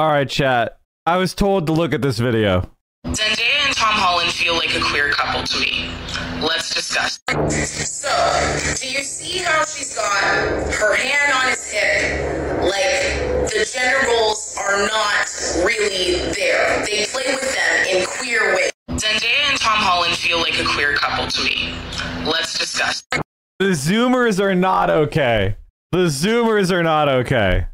All right, chat. I was told to look at this video. Zendaya and Tom Holland feel like a queer couple to me. Let's discuss. So, do you see how she's got her hand on his hip? Like, the gender roles are not really there. They play with them in queer ways. Zendaya and Tom Holland feel like a queer couple to me. Let's discuss. The Zoomers are not okay. The Zoomers are not okay.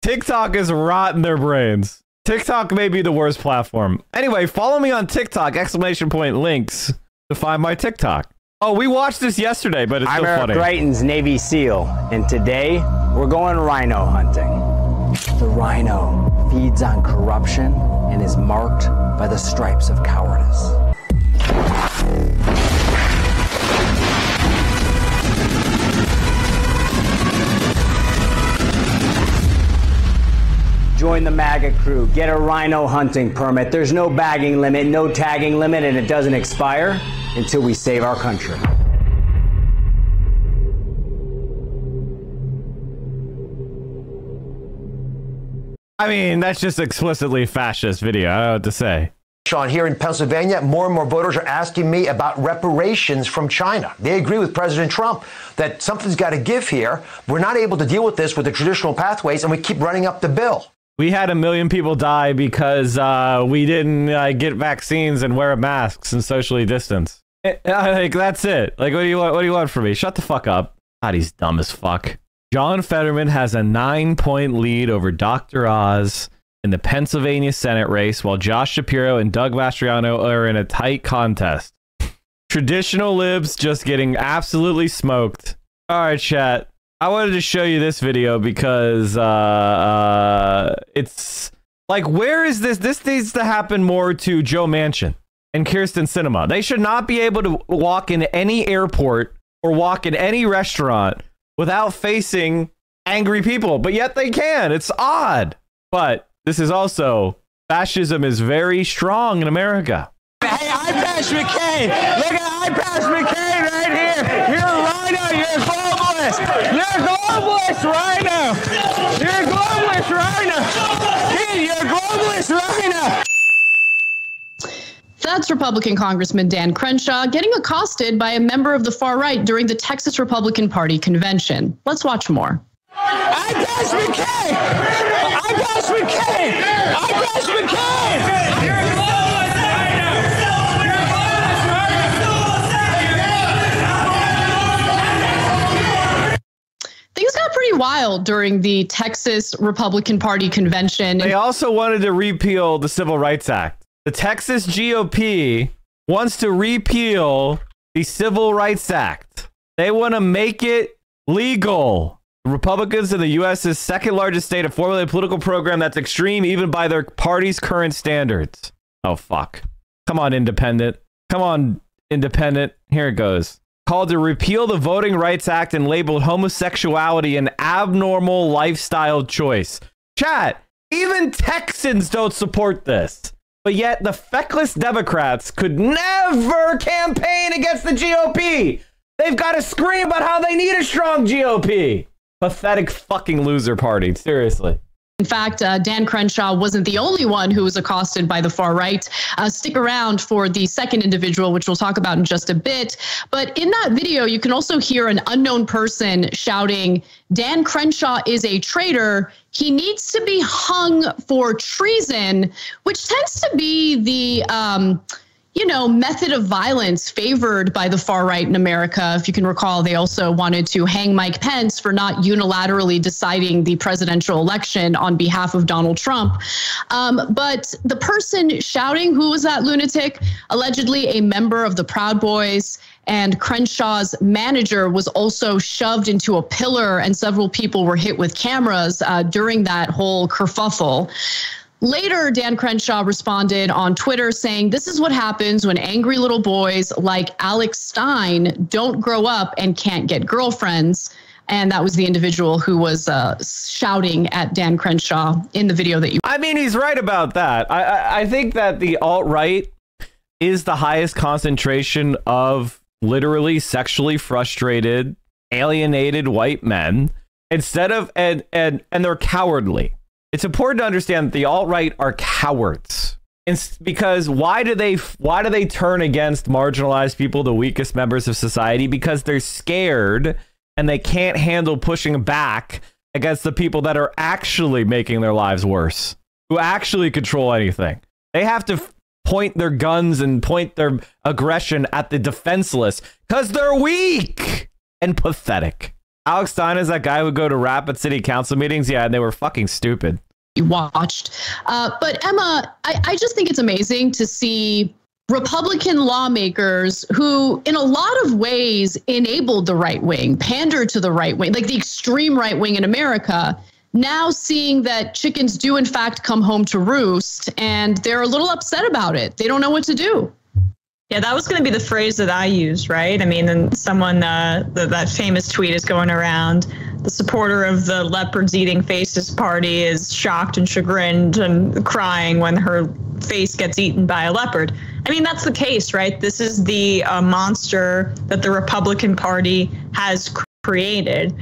TikTok is rotting their brains. TikTok may be the worst platform. Anyway, follow me on TikTok, ! Links to find my TikTok. Oh, we watched this yesterday, but it's still funny. I'm Greitens, Navy SEAL, and today we're going rhino hunting. The rhino feeds on corruption and is marked by the stripes of cowardice. Join the MAGA crew. Get a rhino hunting permit. There's no bagging limit, no tagging limit, and it doesn't expire until we save our country. I mean, that's just explicitly fascist video. I don't know what to say. Sean, here in Pennsylvania, more and more voters are asking me about reparations from China. They agree with President Trump that something's got to give here. We're not able to deal with this with the traditional pathways, and we keep running up the bill. We had 1 million people die because we didn't get vaccines and wear masks and socially distance. Like, that's it. Like, what do you want? What do you want from me? Shut the fuck up. God, he's dumb as fuck. John Fetterman has a 9-point lead over Dr. Oz in the Pennsylvania Senate race, while Josh Shapiro and Doug Mastriano are in a tight contest. Traditional libs just getting absolutely smoked. All right, chat. I wanted to show you this video because it's like, where is this? This needs to happen more to Joe Manchin and Kirsten Sinema. They should not be able to walk in any airport or walk in any restaurant without facing angry people, but yet they can. It's odd. But this is also, fascism is very strong in America. Hey, Eyepatch McCain! Look at Eyepatch McCain right here! You're a rhino, you're a globalist! You're a globalist rhino! You're a globalist rhino! Kid, you're a globalist rhino! That's Republican Congressman Dan Crenshaw getting accosted by a member of the far right during the Texas Republican Party convention. Let's watch more. Eyepatch McCain! Eyepatch McCain! Eyepatch McCain! You're a globalist rhino! You're a globalist rhino! Things got pretty wild during the Texas Republican Party convention. They also wanted to repeal the Civil Rights Act. The Texas GOP wants to repeal the Civil Rights Act. They want to make it legal. The Republicans in the U.S.'s second largest state have formulated a political program that's extreme even by their party's current standards. Oh, fuck. Come on, independent. Come on, independent. Here it goes. Called to repeal the Voting Rights Act and labeled homosexuality an abnormal lifestyle choice. Chat, even Texans don't support this. But yet the feckless Democrats could never campaign against the GOP. They've got to scream about how they need a strong GOP. Pathetic fucking loser party. Seriously. In fact, Dan Crenshaw wasn't the only one who was accosted by the far right. Stick around for the second individual, which we'll talk about in just a bit. But in that video, you can also hear an unknown person shouting, Dan Crenshaw is a traitor. He needs to be hung for treason, which tends to be the method of violence favored by the far right in America. If you can recall, they also wanted to hang Mike Pence for not unilaterally deciding the presidential election on behalf of Donald Trump. But the person shouting, who was that lunatic? Allegedly a member of the Proud Boys, and Crenshaw's manager was also shoved into a pillar, and several people were hit with cameras during that whole kerfuffle. Later, Dan Crenshaw responded on Twitter saying, this is what happens when angry little boys like Alex Stein don't grow up and can't get girlfriends. And that was the individual who was shouting at Dan Crenshaw in the video that you... I mean, he's right about that. I think that the alt-right is the highest concentration of literally sexually frustrated, alienated white men, instead of, and they're cowardly. it's important to understand that the alt-right are cowards. Because why do they turn against marginalized people, the weakest members of society? Because they're scared and they can't handle pushing back against the people that are actually making their lives worse, who actually control anything. They have to point their guns and point their aggression at the defenseless because they're weak and pathetic. Alex Stein is that guy who would go to rap at city council meetings. Yeah, and they were fucking stupid. You watched. But Emma, I just think it's amazing to see Republican lawmakers who, in a lot of ways, enabled the right wing, pandered to the right wing, like the extreme right wing in America, now seeing that chickens do, in fact, come home to roost, and they're a little upset about it. They don't know what to do. Yeah, that was going to be the phrase that I used, right? I mean, and someone, that famous tweet is going around. The supporter of the leopards eating faces party is shocked and chagrined and crying when her face gets eaten by a leopard. I mean, that's the case, right? This is the monster that the Republican Party has created.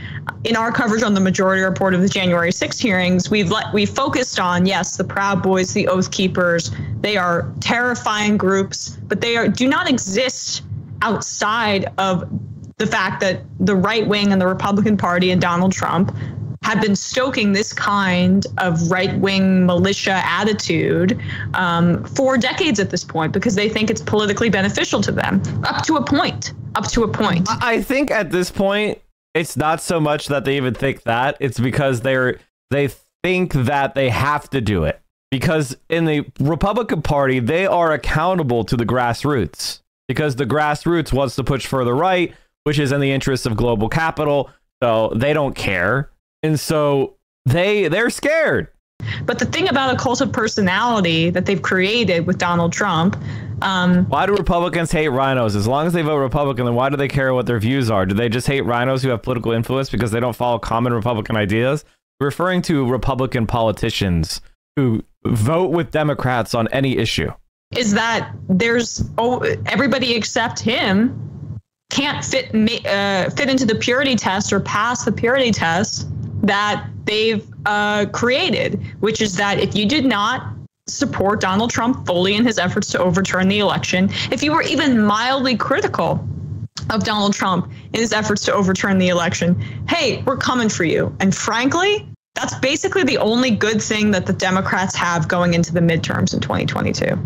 In our coverage on the Majority Report of the January 6 hearings, we've focused on, yes, the Proud Boys, the Oath Keepers. They are terrifying groups, but they do not exist outside of the fact that the right wing and the Republican Party and Donald Trump have been stoking this kind of right-wing militia attitude for decades at this point because they think it's politically beneficial to them, up to a point. I think at this point, it's not so much that they even think that. It's because they think that they have to do it. Because in the Republican Party, they are accountable to the grassroots. Because the grassroots wants to push further right, which is in the interests of global capital. So they don't care. And so they're scared. But the thing about a cult of personality that they've created with Donald Trump. Why do Republicans hate RINOs? As long as they vote Republican, then why do they care what their views are? Do they just hate RINOs who have political influence because they don't follow common Republican ideas? Referring to Republican politicians who vote with Democrats on any issue. Is that everybody except him can't fit into the purity test or pass the purity test that they've created, which is that if you did not support Donald Trump fully in his efforts to overturn the election, if you were even mildly critical of Donald Trump in his efforts to overturn the election, hey, we're coming for you. And frankly, that's basically the only good thing that the Democrats have going into the midterms in 2022.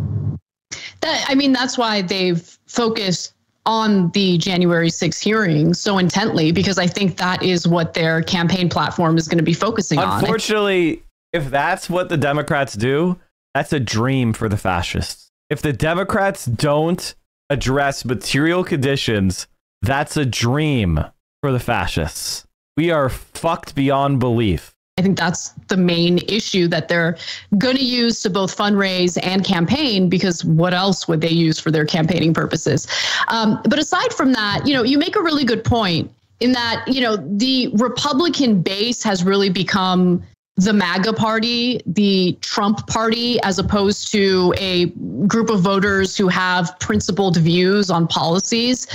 That's why they've focused on the January 6 hearings so intently, because I think that is what their campaign platform is going to be focusing on. Unfortunately, if that's what the Democrats do, that's a dream for the fascists. If the Democrats don't address material conditions, that's a dream for the fascists. We are fucked beyond belief. I think that's the main issue that they're going to use to both fundraise and campaign, because what else would they use for their campaigning purposes? But aside from that, you make a really good point in that, the Republican base has really become the MAGA party, the Trump party, as opposed to a group of voters who have principled views on policies.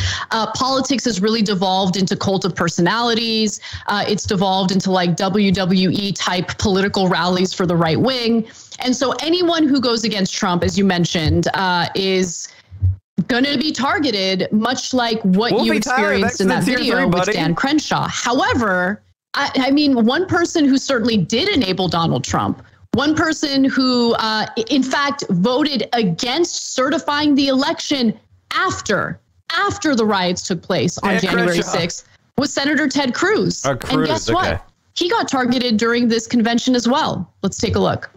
Politics has really devolved into cult of personalities. It's devolved into like WWE type political rallies for the right wing. And so anyone who goes against Trump, as you mentioned, is going to be targeted, much like what you experienced in that video with Dan Crenshaw. However, I mean, one person who certainly did enable Donald Trump, one person who, in fact, voted against certifying the election after the riots took place on January 6th, was Senator Ted Cruz. And guess what? He got targeted during this convention as well. Let's take a look.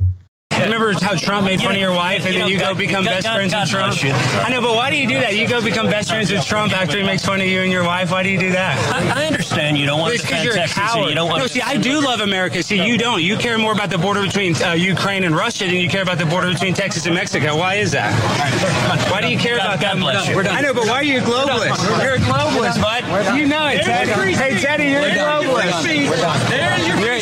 Remember how Trump made fun of your wife and then you go become best friends with Trump? I know, but why do you do that? You go become best friends with Trump after he makes fun of you and your wife. Why do you do that? I understand you don't want to defend Texas. You don't want I do love America. See, you don't. You care more about the border between Ukraine and Russia than you care about the border between Texas and Mexico. Why is that? Why do you care about that much? I know, but why are you a globalist? You're a globalist, bud. You know it, Teddy. Hey, Teddy, you're a globalist.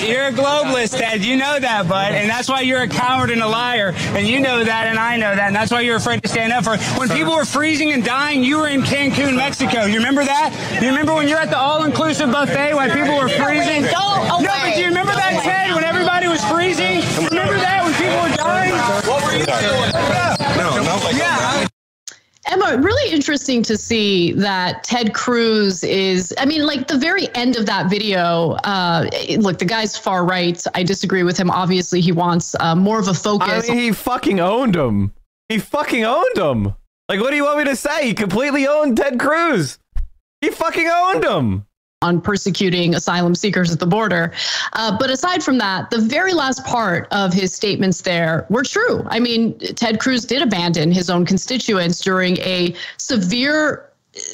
You're a globalist, Ted. You know that, bud. And that's why you're a coward and a liar, and you know that, and I know that, and that's why you're afraid to stand up for it. When people were freezing and dying, you were in Cancun, Mexico. You remember that? You remember when you're at the all-inclusive buffet when people were freezing? No, but do you remember that, Ted, when everybody was freezing? Emma, really interesting to see that Ted Cruz is, I mean, like the very end of that video, look, the guy's far right. I disagree with him. Obviously, he wants more of a focus. I mean, he fucking owned him. He fucking owned him. Like, what do you want me to say? He completely owned Ted Cruz. He fucking owned him. On persecuting asylum seekers at the border. But aside from that, the very last part of his statements there were true. I mean, Ted Cruz did abandon his own constituents during a severe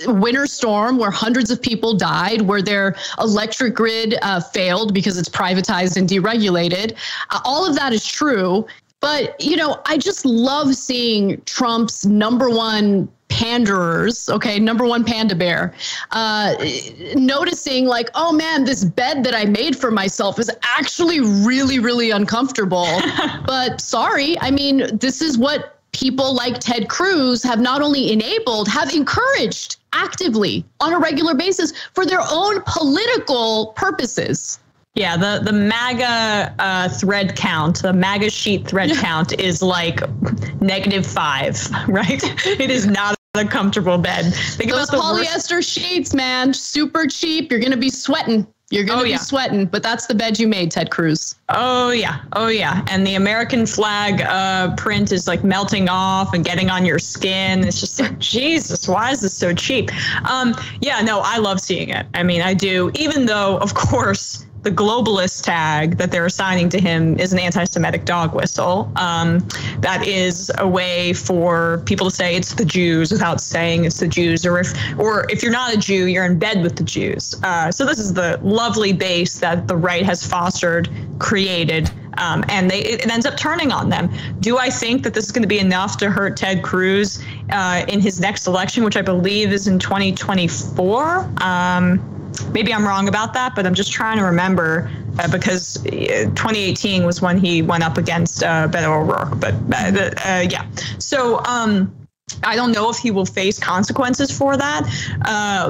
winter storm where hundreds of people died, where their electric grid failed because it's privatized and deregulated. All of that is true. But, you know, I just love seeing Trump's number one panderers, okay, number one panda bear, noticing like, oh man, this bed that I made for myself is actually really, really uncomfortable. But sorry, I mean, this is what people like Ted Cruz have not only enabled, have encouraged actively on a regular basis for their own political purposes. Yeah, the MAGA thread count, the MAGA sheet thread count is like -5, right? It is not a comfortable bed. Think Those about the polyester sheets, man, super cheap. You're going to be sweating. You're going to be sweating, but that's the bed you made, Ted Cruz. Oh, yeah. Oh, yeah. And the American flag print is like melting off and getting on your skin. It's just like, Jesus, why is this so cheap? Yeah, no, I love seeing it. I mean, I do, even though, of course, the globalist tag that they're assigning to him is an anti-Semitic dog whistle. That is a way for people to say it's the Jews without saying it's the Jews, or if you're not a Jew, you're in bed with the Jews. So this is the lovely base that the right has fostered, created, and it ends up turning on them. Do I think that this is going to be enough to hurt Ted Cruz in his next election, which I believe is in 2024? Maybe I'm wrong about that, but I'm just trying to remember because 2018 was when he went up against Beto O'Rourke. But yeah, so I don't know if he will face consequences for that,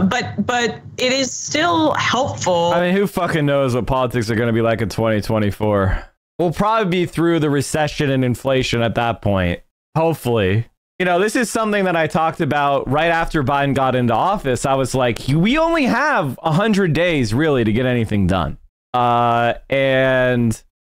but it is still helpful. I mean, who fucking knows what politics are going to be like in 2024? We'll probably be through the recession and inflation at that point, hopefully. You know, this is something that I talked about right after Biden got into office. I was like, we only have 100 days really to get anything done. You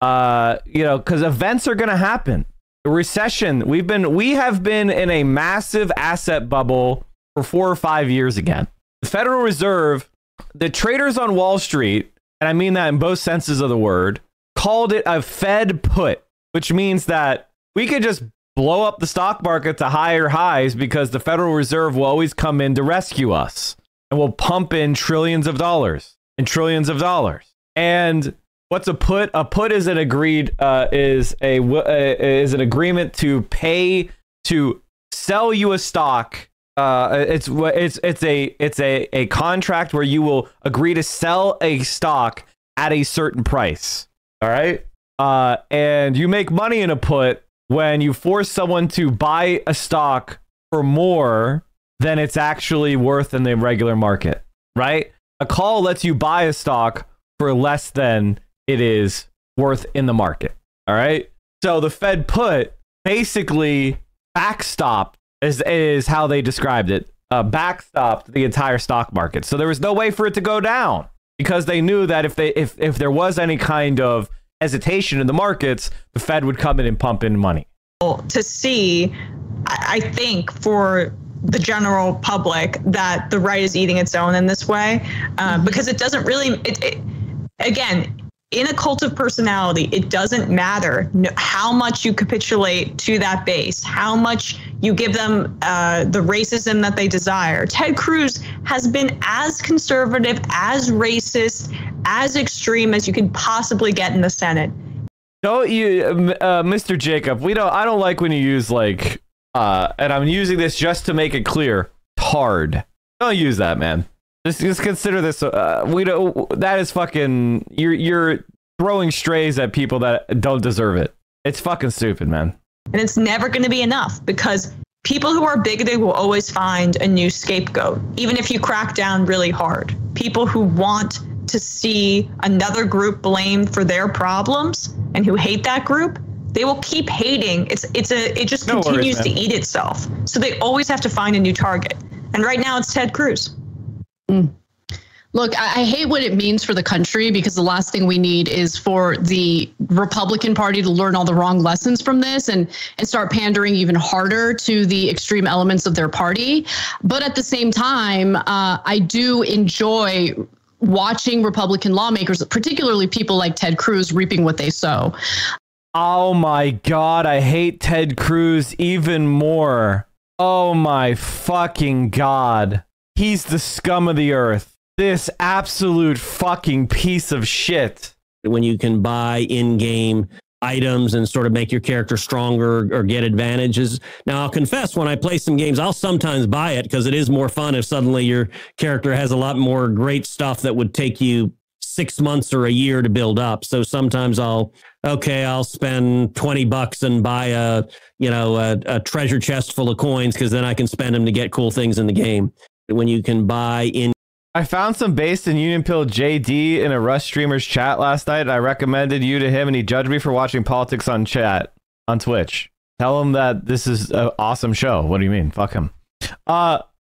know, because events are going to happen. The recession, we have been in a massive asset bubble for 4 or 5 years again. The Federal Reserve, the traders on Wall Street, and I mean that in both senses of the word, called it a Fed put, which means that we could just blow up the stock market to higher highs because the Federal Reserve will always come in to rescue us and will pump in trillions of dollars and trillions of dollars. And what's a put? A put is an agreed is an agreement to pay to sell you a stock. It's a contract where you will agree to sell a stock at a certain price. All right, and you make money in a put when you force someone to buy a stock for more than it's actually worth in the regular market, right? A call lets you buy a stock for less than it is worth in the market, all right? So the Fed put basically backstopped, is how they described it, backstopped the entire stock market. So there was no way for it to go down because they knew that if there was any kind of hesitation in the markets, the Fed would come in and pump in money. To see, I think, for the general public that the right is eating its own in this way, because it doesn't really, again, in a cult of personality, it doesn't matter how much you capitulate to that base, how much you give them the racism that they desire. Ted Cruz has been as conservative, as racist, as extreme as you can possibly get in the Senate. Don't you, Mr. Jacob, I don't like when you use like, and I'm using this just to make it clear, tard. Don't use that, man. Just consider this. That is fucking. You're throwing strays at people that don't deserve it. It's fucking stupid, man. And it's never going to be enough because people who are bigoted will always find a new scapegoat, even if you crack down really hard. People who want to see another group blamed for their problems and who hate that group, they will keep hating. It just continues to eat itself. So they always have to find a new target. And right now it's Ted Cruz. Look, I hate what it means for the country, because the last thing we need is for the Republican Party to learn all the wrong lessons from this and start pandering even harder to the extreme elements of their party. But at the same time, I do enjoy watching Republican lawmakers, particularly people like Ted Cruz, reaping what they sow. Oh my God, I hate Ted Cruz even more. Oh my fucking God. He's the scum of the earth. This absolute fucking piece of shit. When you can buy in-game items and sort of make your character stronger or get advantages. Now, I'll confess, when I play some games, I'll sometimes buy it because it is more fun if suddenly your character has a lot more great stuff that would take you 6 months or a year to build up. So sometimes I'll spend $20 and buy a treasure chest full of coins, because then I can spend them to get cool things in the game. When you can buy in. I found some based in Union Pill JD in a Rush streamer's chat last night. I recommended you to him, and he judged me for watching politics on Twitch. Tell him that this is an awesome show. What do you mean? Fuck him.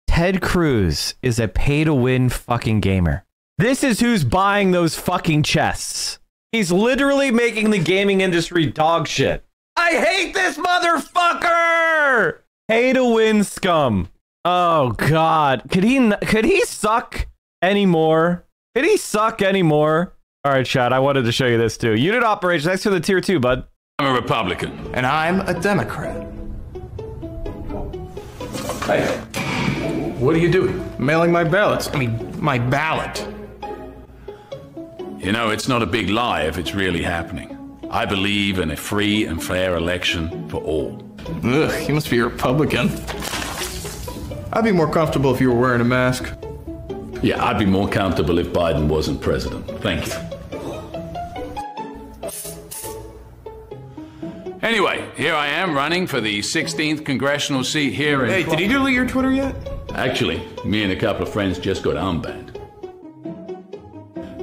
Ted Cruz is a pay-to-win fucking gamer. This is who's buying those fucking chests. He's literally making the gaming industry dog shit. I hate this motherfucker! Pay-to-win scum. Oh God, could he suck anymore? Could he suck anymore? All right, Chad, I wanted to show you this too. Unit operations, thanks for the tier 2, bud. I'm a Republican. And I'm a Democrat. Hey, what are you doing? Mailing my ballots. My ballot. You know, it's not a big lie if it's really happening. I believe in a free and fair election for all. Ugh, you must be a Republican. I'd be more comfortable if you were wearing a mask. Yeah, I'd be more comfortable if Biden wasn't president. Thank you. Anyway, here I am running for the 16th congressional seat here in... Hey, did he delete your Twitter yet? Actually, me and a couple of friends just got armband.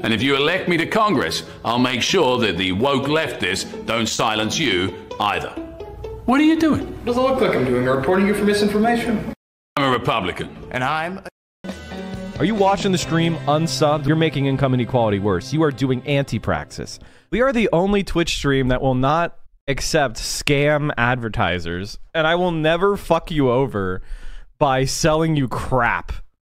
And if you elect me to Congress, I'll make sure that the woke leftists don't silence you either. What are you doing? What does it look like I'm doing? Reporting you for misinformation? I'm a Republican. And I'm... Are you watching the stream unsubbed? You're making income inequality worse. You are doing anti-praxis. We are the only Twitch stream that will not accept scam advertisers, and I will never fuck you over by selling you crap.